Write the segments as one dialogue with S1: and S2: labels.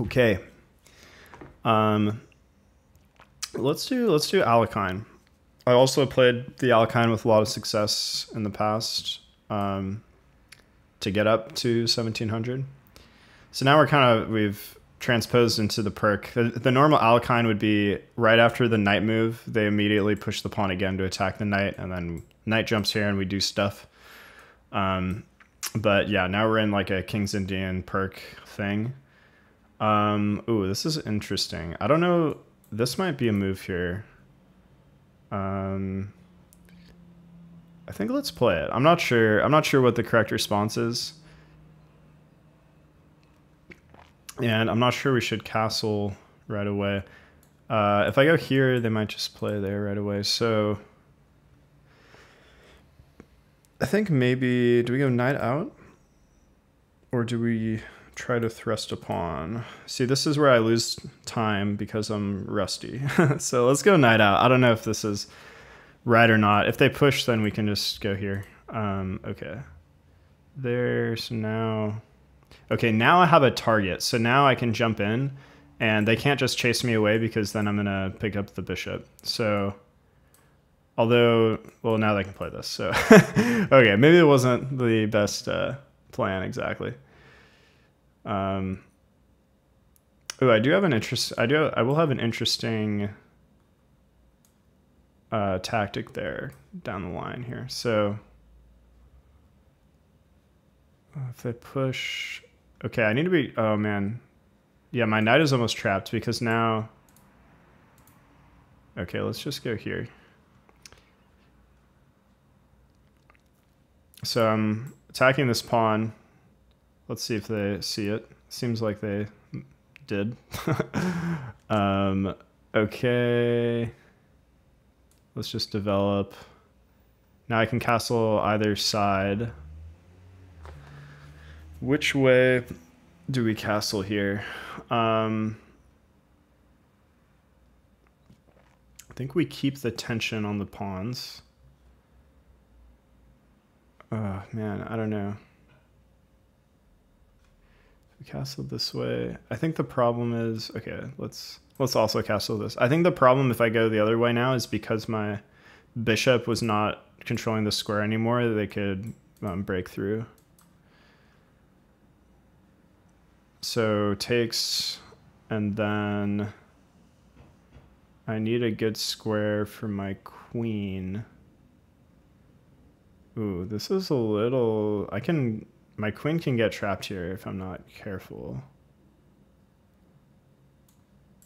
S1: Okay. Let's do Alakine. I also played the Alakine with a lot of success in the past to get up to 1700. So now we've transposed into the perk. The normal Alakine would be right after the knight move, they immediately push the pawn again to attack the knight, and then knight jumps here and we do stuff. But yeah, now we're in like a King's Indian perk thing. Ooh, this is interesting. I don't know. This might be a move here. I think let's play it. I'm not sure what the correct response is. And I'm not sure we should castle right away. If I go here, they might just play there right away. So I think maybe, do we go knight out? Or do we try to thrust a pawn? See, this is where I lose time because I'm rusty. So let's go knight out. I don't know if this is right or not. If they push, then we can just go here. Okay. There's now... Okay, now I have a target. So now I can jump in, and they can't just chase me away because then I'm going to pick up the bishop. So... Although, well, now they can play this. So, okay, maybe it wasn't the best plan exactly. Oh, I do have an interest. I will have an interesting tactic there down the line here. So, if I push, okay, I need to be. Oh man, yeah, my knight is almost trapped because now. Okay, let's just go here. So I'm attacking this pawn. Let's see if they see it. Seems like they did. Okay. Let's just develop. Now I can castle either side. Which way do we castle here? I think we keep the tension on the pawns. Oh man, I don't know. We castle this way. I think the problem is, okay, let's also castle this. I think the problem if I go the other way now is because my bishop was not controlling the square anymore, they could break through. So takes, and then I need a good square for my queen. Ooh, this is a little... My queen can get trapped here if I'm not careful.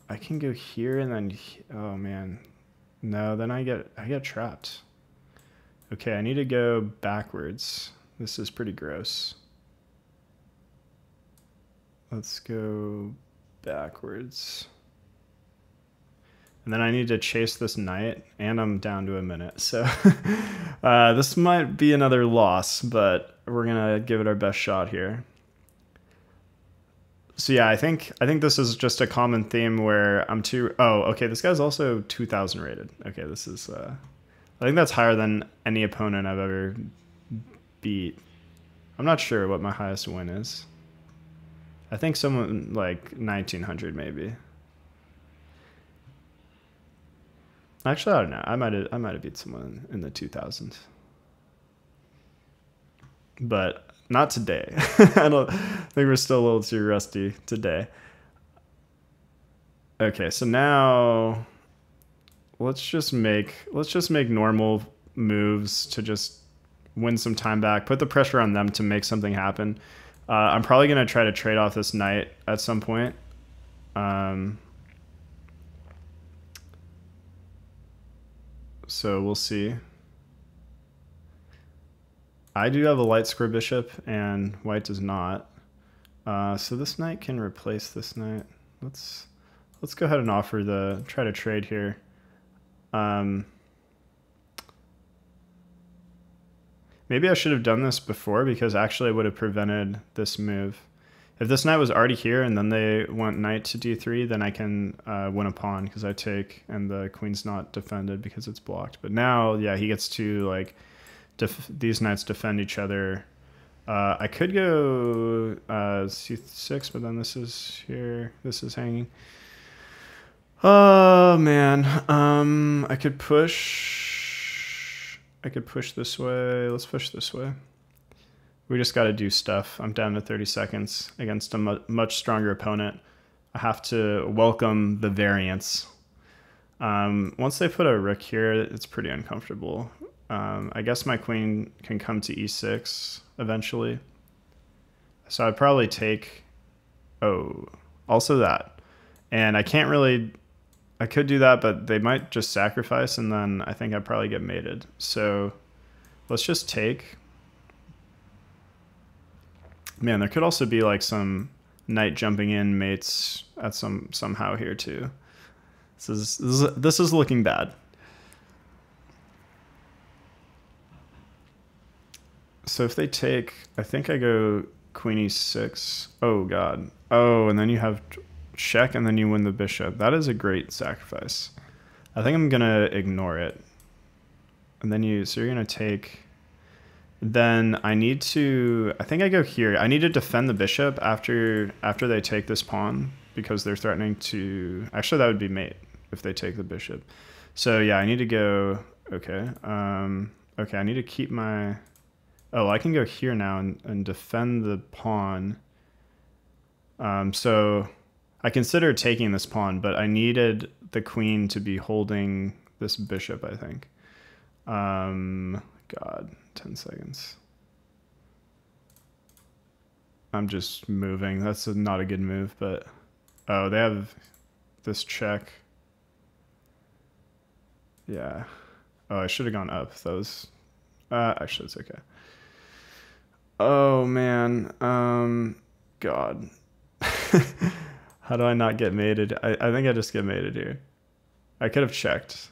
S1: I can go here and then... Oh, man. No, then I get trapped. Okay, I need to go backwards. This is pretty gross. Let's go backwards. And then I need to chase this knight, and I'm down to a minute. So this might be another loss, but we're gonna give it our best shot here. So yeah, I think this is just a common theme where I'm too... Oh, okay, this guy's also 2,000 rated. Okay, this is... I think that's higher than any opponent I've ever beat. I'm not sure what my highest win is. I think someone like 1,900 maybe. Actually, I don't know. I might have beat someone in the 2000s, but not today. I think we're still a little too rusty today. Okay, so now let's just make normal moves to just win some time back. Put the pressure on them to make something happen. I'm probably gonna try to trade off this knight at some point. So we'll see. I do have a light square bishop and white does not. So this knight can replace this knight. Let's go ahead and try to trade here. Maybe I should have done this before because actually I would have prevented this move. If this knight was already here and then they went knight to d3, then I can win a pawn because I take and the queen's not defended because it's blocked. But now, yeah, he gets to like these knights defend each other I could go c6, but then this is here. This is hanging. Oh man, I could push this way. Let's push this way. We just got to do stuff. I'm down to 30 seconds against a much stronger opponent. I have to welcome the variance. Once they put a rook here, it's pretty uncomfortable. I guess my queen can come to e6 eventually. So I'd probably take, also that. And I can't really, I could do that, but they might just sacrifice, and then I think I'd probably get mated. So let's just take. Man, there could also be like some knight jumping in mates at somehow here too. This is looking bad. So if they take, I think I go queen e6. Oh god. Oh, and then you have check, and then you win the bishop. That is a great sacrifice. I think I'm gonna ignore it. And then so you're gonna take. Then I need to, I think I go here. I need to defend the bishop after they take this pawn, because they're threatening to, actually that would be mate if they take the bishop. So yeah, I need to go, okay. Okay, I need to keep my, I can go here now and defend the pawn. So I considered taking this pawn, but I needed the queen to be holding this bishop, I think. God, 10 seconds. I'm just moving. That's not a good move, but oh, they have this check. Yeah. Oh, I should have gone up. Those. Actually, it's okay. Oh man. God. How do I not get mated? I think I just get mated here. I could have checked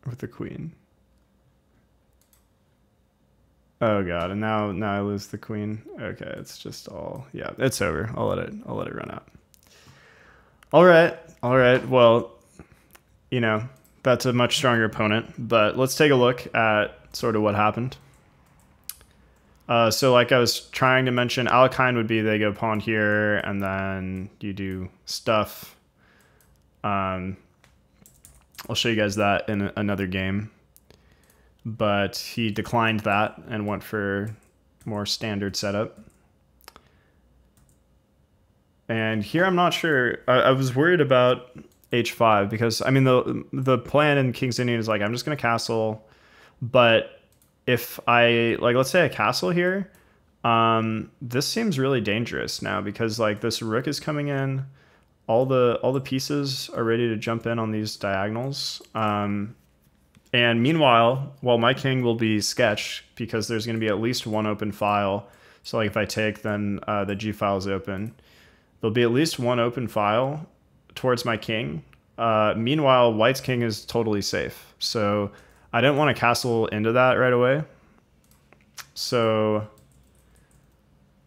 S1: with the queen. Oh god, and now I lose the queen. Okay, it's just all, yeah, it's over. I'll let it run out. All right. Well, you know, that's a much stronger opponent, but let's take a look at sort of what happened. So like I was trying to mention, Alekhine would be they go pawn here, and then you do stuff. I'll show you guys that in another game. But he declined that and went for more standard setup. And here I'm not sure. I was worried about h5 because, I mean, the plan in King's Indian is like, I'm just going to castle. But if I, like, let's say I castle here, this seems really dangerous now because, like, this rook is coming in. All the pieces are ready to jump in on these diagonals. And meanwhile, well, my king will be sketched because there's going to be at least one open file. So like if I take, then the G file is open. There'll be at least one open file towards my king. Meanwhile, white's king is totally safe. So I didn't want to castle into that right away. So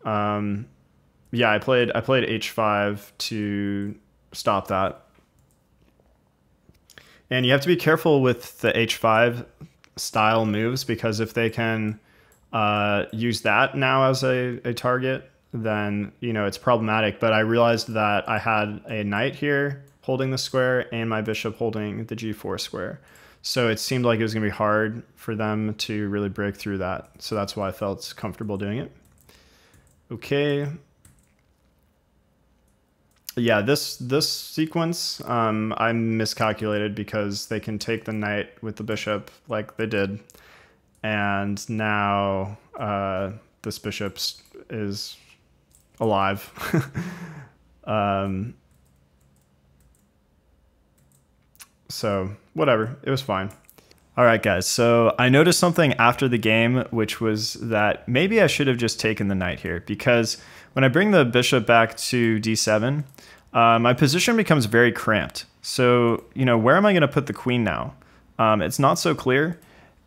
S1: yeah, I played h5 to stop that. And you have to be careful with the h5 style moves because if they can use that now as a target, then, you know, it's problematic. But I realized that I had a knight here holding the square and my bishop holding the g4 square. So it seemed like it was going to be hard for them to really break through that. So that's why I felt comfortable doing it. Okay. Yeah, this sequence, I miscalculated because they can take the knight with the bishop like they did. And now this bishop is alive. So whatever, it was fine. All right, guys, so I noticed something after the game, which was that maybe I should have just taken the knight here because when I bring the bishop back to d7, my position becomes very cramped. So, you know, where am I going to put the queen now? It's not so clear.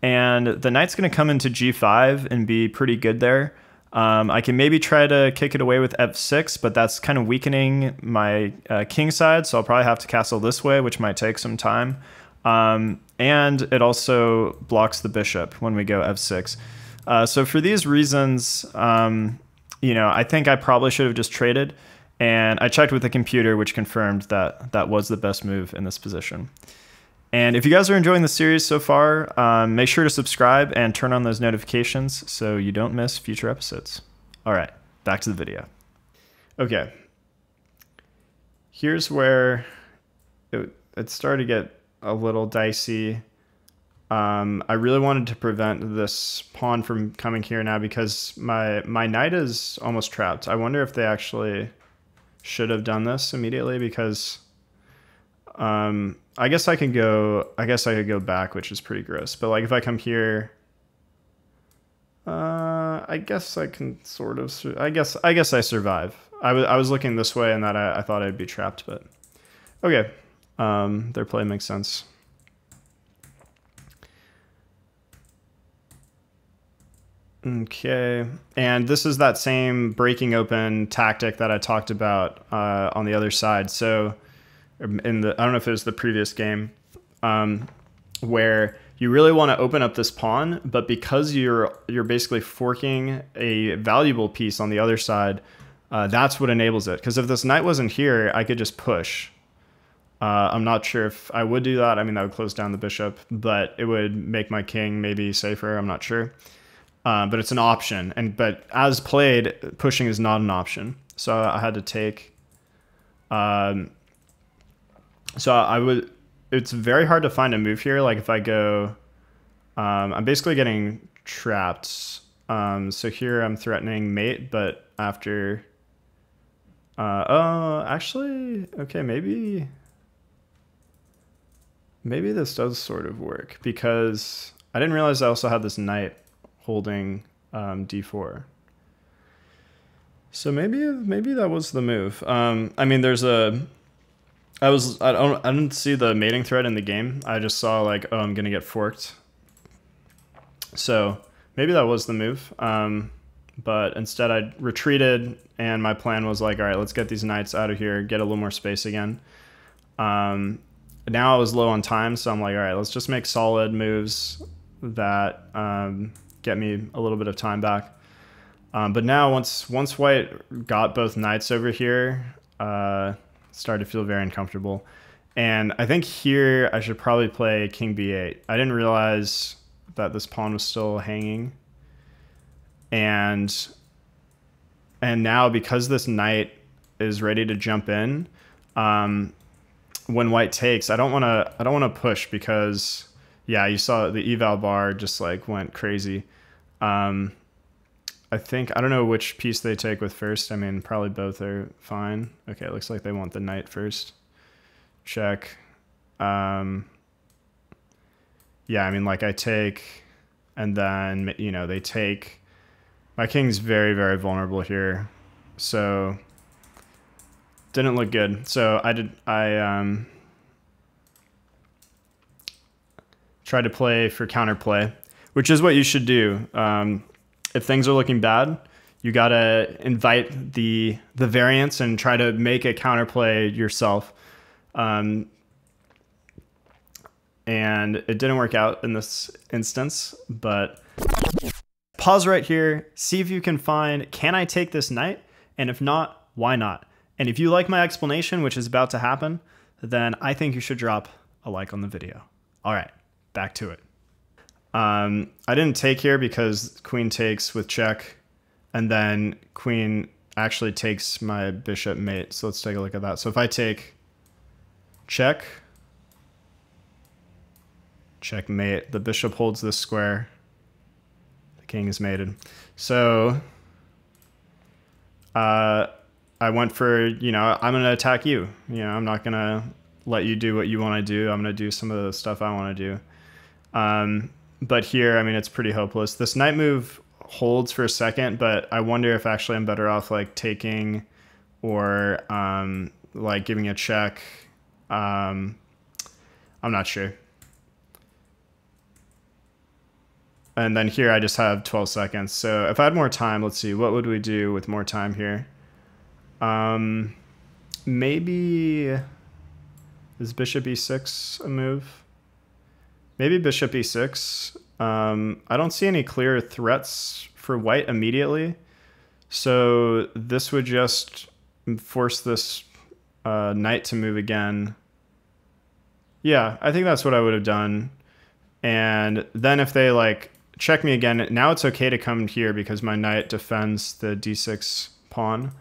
S1: And the knight's going to come into g5 and be pretty good there. I can maybe try to kick it away with f6, but that's kind of weakening my king side. So I'll probably have to castle this way, which might take some time. And it also blocks the bishop when we go f6. So for these reasons, I think I probably should have just traded. And I checked with the computer, which confirmed that that was the best move in this position. And if you guys are enjoying the series so far, make sure to subscribe and turn on those notifications so you don't miss future episodes. All right, back to the video. Okay. Here's where it started to get a little dicey. I really wanted to prevent this pawn from coming here now because my knight is almost trapped. I wonder if they actually should have done this immediately because I guess I could go back, which is pretty gross. But like if I come here, I guess I can sort of. I guess I survive. I was looking this way and that I thought I'd be trapped, but okay. Their play makes sense. Okay, and this is that same breaking open tactic that I talked about on the other side. So I don't know if it was the previous game, where you really want to open up this pawn, but because you're basically forking a valuable piece on the other side, that's what enables it. Because if this knight wasn't here, I could just push. I'm not sure if I would do that. I mean, that would close down the bishop, but it would make my king maybe safer. I'm not sure. But it's an option, but as played, pushing is not an option. So I had to take. It's very hard to find a move here. Like if I go, I'm basically getting trapped. So here I'm threatening mate, but after. Oh, actually, okay, maybe this does sort of work because I didn't realize I also had this knight holding d4. So maybe that was the move. I mean, I didn't see the mating thread in the game. I just saw like, oh, I'm gonna get forked. So maybe that was the move. But instead I retreated and my plan was like, all right, let's get these knights out of here, get a little more space again. Now I was low on time, so I'm like, all right, let's just make solid moves that get me a little bit of time back. But now once white got both knights over here, started to feel very uncomfortable. And I think here I should probably play king b8. I didn't realize that this pawn was still hanging. And now because this knight is ready to jump in, when white takes, I don't want to push because yeah, you saw the eval bar just like went crazy. I don't know which piece they take with first. I mean, probably both are fine. Okay, it looks like they want the knight first. Check. Yeah, I mean, like I take, and then, they take. My king's very, very vulnerable here. So, didn't look good. So I tried to play for counterplay, which is what you should do. If things are looking bad, you gotta invite the variance and try to make a counterplay yourself. And it didn't work out in this instance, but pause right here, see if you can find, can I take this knight? And if not, why not? And if you like my explanation, which is about to happen, then I think you should drop a like on the video. All right, back to it. I didn't take here because queen takes with check, and then queen actually takes my bishop mate. So let's take a look at that. So if I take check, checkmate, the bishop holds this square, the king is mated. So I went for, I'm going to attack you. I'm not going to let you do what you want to do. I'm going to do some of the stuff I want to do. But here, I mean, it's pretty hopeless. This knight move holds for a second, but I wonder if actually I'm better off like taking or like giving a check. I'm not sure. And then here I just have 12 seconds. So if I had more time, let's see, what would we do with more time here? Maybe is bishop e6 a move? Maybe bishop e6 I don't see any clear threats for white immediately. So this would just force this knight to move again. Yeah, I think that's what I would have done. And then if they like check me again, now it's okay to come here because my knight defends the d6 pawn.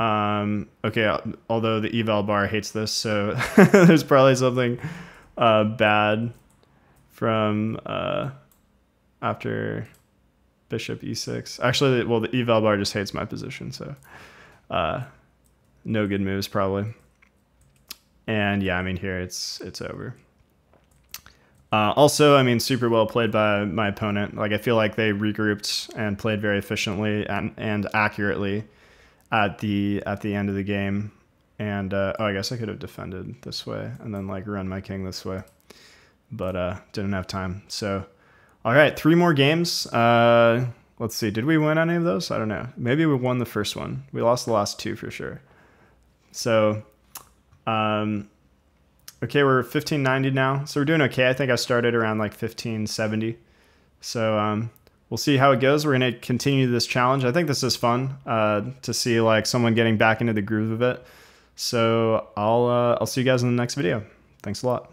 S1: Okay, although the eval bar hates this, so there's probably something bad from after bishop e6. Actually, well, the eval bar just hates my position, so no good moves probably. And yeah, I mean, here it's over. Also, I mean, super well played by my opponent. Like, I feel like they regrouped and played very efficiently and accurately at the end of the game. And oh, I guess I could have defended this way and then like run my king this way, but didn't have time. So, all right, 3 more games. Let's see, did we win any of those? I don't know. Maybe we won the first one. We lost the last 2 for sure. So, okay, we're 1590 now, so we're doing okay. I think I started around like 1570. So we'll see how it goes. We're gonna continue this challenge. I think this is fun to see like someone getting back into the groove of it. So I'll see you guys in the next video. Thanks a lot.